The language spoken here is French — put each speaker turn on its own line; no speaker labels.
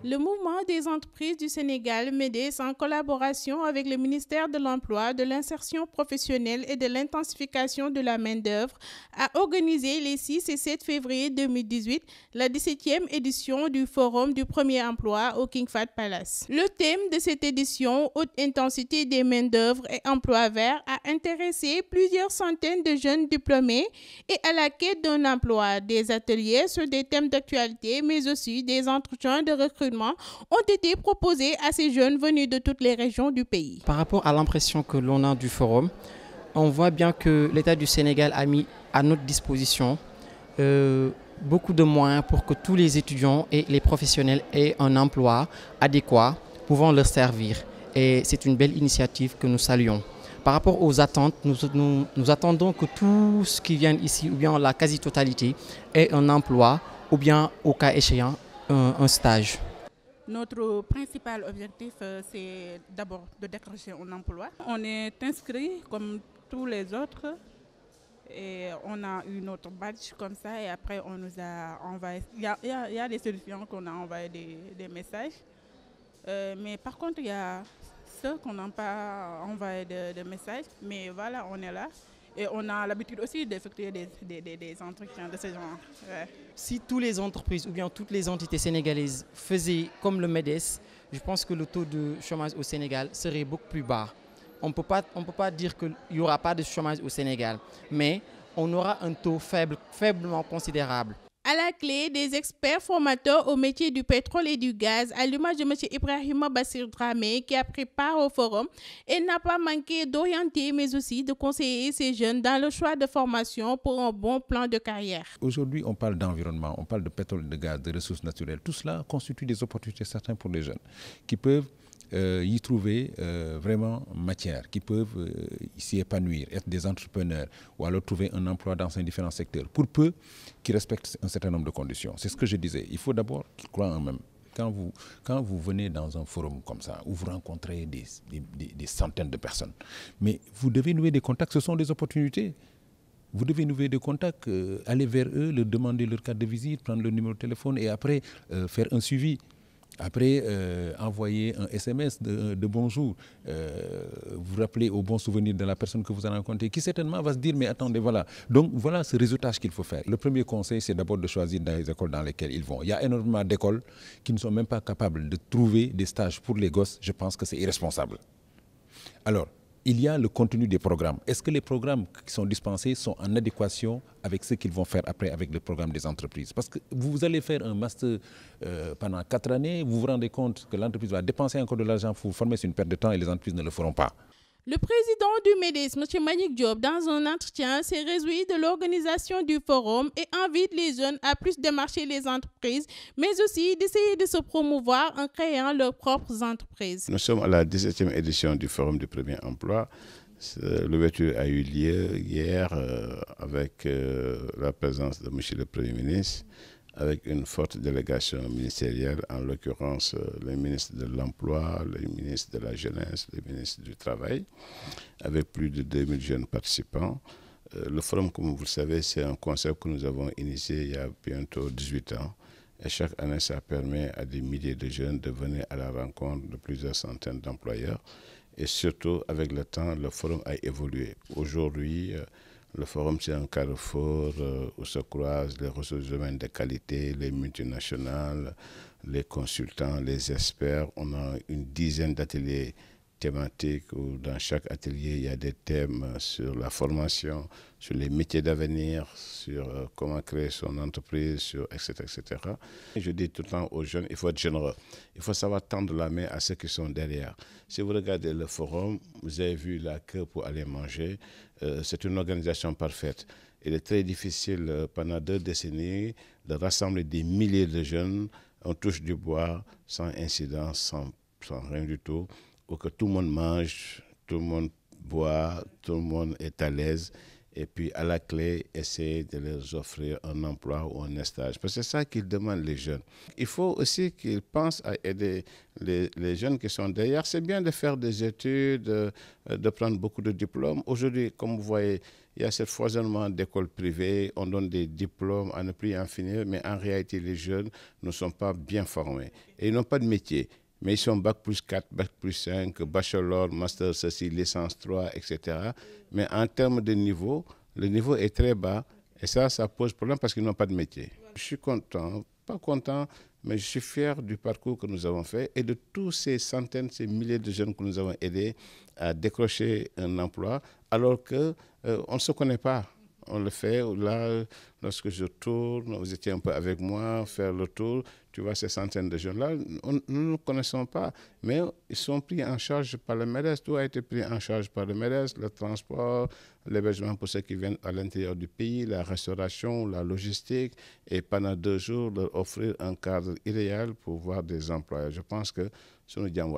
Le mouvement des entreprises du Sénégal, MEDES, en collaboration avec le ministère de l'Emploi, de l'Insertion professionnelle et de l'Intensification de la main-d'œuvre, a organisé les 6 et 7 février 2018 la 17e édition du Forum du premier emploi au King Fahd Palace. Le thème de cette édition, haute intensité des main-d'œuvre et emploi vert, a intéressé plusieurs centaines de jeunes diplômés et à la quête d'un emploi. Des ateliers sur des thèmes d'actualité, mais aussi des entretiens de recrutement ont été proposés à ces jeunes venus de toutes les régions du pays.
Par rapport à l'impression que l'on a du forum, on voit bien que l'État du Sénégal a mis à notre disposition beaucoup de moyens pour que tous les étudiants et les professionnels aient un emploi adéquat pouvant leur servir. Et c'est une belle initiative que nous saluons. Par rapport aux attentes, nous attendons que tous ceux qui viennent ici, ou bien la quasi-totalité, aient un emploi, ou bien au cas échéant, un stage.
Notre principal objectif, c'est d'abord de décrocher un emploi. On est inscrit comme tous les autres et on a eu notre badge comme ça et après on nous a envoyé, il y a des solutions qu'on a envoyé des messages. Mais par contre, il y a ceux qu'on n'a pas envoyé de messages, mais voilà, on est là. Et on a l'habitude aussi d'effectuer des entretiens de ce genre. Ouais.
Si toutes les entreprises ou bien toutes les entités sénégalaises faisaient comme le MEDES, je pense que le taux de chômage au Sénégal serait beaucoup plus bas. On ne peut pas dire qu'il n'y aura pas de chômage au Sénégal, mais on aura un taux faiblement considérable.
À la clé, des experts formateurs au métier du pétrole et du gaz, à l'image de M. Ibrahima Bassir Dramé, qui a pris part au forum et n'a pas manqué d'orienter, mais aussi de conseiller ces jeunes dans le choix de formation pour un bon plan de carrière.
Aujourd'hui, on parle d'environnement, on parle de pétrole, de gaz, de ressources naturelles. Tout cela constitue des opportunités certaines pour les jeunes qui peuvent y trouver vraiment matière, qui peuvent s'y épanouir, être des entrepreneurs ou alors trouver un emploi dans ces différents secteurs, pour peu qu'ils respectent un certain nombre de conditions. C'est ce que je disais. Il faut d'abord qu'ils croient en eux-mêmes. Quand vous venez dans un forum comme ça, où vous rencontrez des centaines de personnes, mais vous devez nouer des contacts, ce sont des opportunités. Vous devez nouer des contacts, aller vers eux, leur demander leur carte de visite, prendre leur numéro de téléphone et après faire un suivi. Après, envoyer un SMS de bonjour, vous rappeler au bon souvenir de la personne que vous avez rencontrée, qui certainement va se dire, mais attendez, voilà. Donc, voilà ce réseautage qu'il faut faire. Le premier conseil, c'est d'abord de choisir dans les écoles dans lesquelles ils vont. Il y a énormément d'écoles qui ne sont même pas capables de trouver des stages pour les gosses. Je pense que c'est irresponsable. Alors, il y a le contenu des programmes. Est-ce que les programmes qui sont dispensés sont en adéquation avec ce qu'ils vont faire après avec le programme des entreprises? Parce que vous allez faire un master pendant 4 années, vous vous rendez compte que l'entreprise va dépenser encore de l'argent pour vous former, c'est une perte de temps et les entreprises ne le feront pas.
Le président du MEDES, M. Manick Diop, dans un entretien, s'est réjoui de l'organisation du forum et invite les jeunes à plus démarcher les entreprises, mais aussi d'essayer de se promouvoir en créant leurs propres entreprises.
Nous sommes à la 17e édition du Forum du premier emploi. L'ouverture a eu lieu hier avec la présence de M. le Premier ministre, avec une forte délégation ministérielle, en l'occurrence le ministre de l'Emploi, le ministre de la Jeunesse, le ministre du Travail, avec plus de 2000 jeunes participants. Le forum, comme vous le savez, c'est un concept que nous avons initié il y a bientôt 18 ans. Et chaque année, ça permet à des milliers de jeunes de venir à la rencontre de plusieurs centaines d'employeurs. Et surtout, avec le temps, le forum a évolué. Aujourd'hui, le forum, c'est un carrefour où se croisent les ressources humaines de qualité, les multinationales, les consultants, les experts. On a une dizaine d'ateliers thématiques où dans chaque atelier, il y a des thèmes sur la formation, sur les métiers d'avenir, sur comment créer son entreprise, sur etc., etc. Je dis tout le temps aux jeunes, il faut être généreux. Il faut savoir tendre la main à ceux qui sont derrière. Si vous regardez le forum, vous avez vu la queue pour aller manger. C'est une organisation parfaite. Il est très difficile pendant 2 décennies de rassembler des milliers de jeunes. On touche du bois sans incident, sans rien du tout, pour que tout le monde mange, tout le monde boit, tout le monde est à l'aise et puis à la clé, essayer de leur offrir un emploi ou un stage. Parce que c'est ça qu'ils demandent les jeunes. Il faut aussi qu'ils pensent à aider les jeunes qui sont derrière. C'est bien de faire des études, de prendre beaucoup de diplômes. Aujourd'hui, comme vous voyez, il y a ce foisonnement d'écoles privées, on donne des diplômes à ne plus en finir, mais en réalité, les jeunes ne sont pas bien formés et ils n'ont pas de métier. Mais ils sont bac plus 4, bac plus 5, bachelor, master, ceci, licence 3, etc. Mais en termes de niveau, le niveau est très bas et ça pose problème parce qu'ils n'ont pas de métier. Je suis content, pas content, mais je suis fier du parcours que nous avons fait et de tous ces centaines, ces milliers de jeunes que nous avons aidés à décrocher un emploi alors qu'on ne se connaît pas. On le fait là, lorsque je tourne, vous étiez un peu avec moi, faire le tour, tu vois ces centaines de jeunes-là, nous ne nous connaissons pas, mais ils sont pris en charge par le MEDES, tout a été pris en charge par le MEDES, le transport, l'hébergement pour ceux qui viennent à l'intérieur du pays, la restauration, la logistique, et pendant 2 jours, leur offrir un cadre idéal pour voir des emplois. Je pense que c'est nous disons.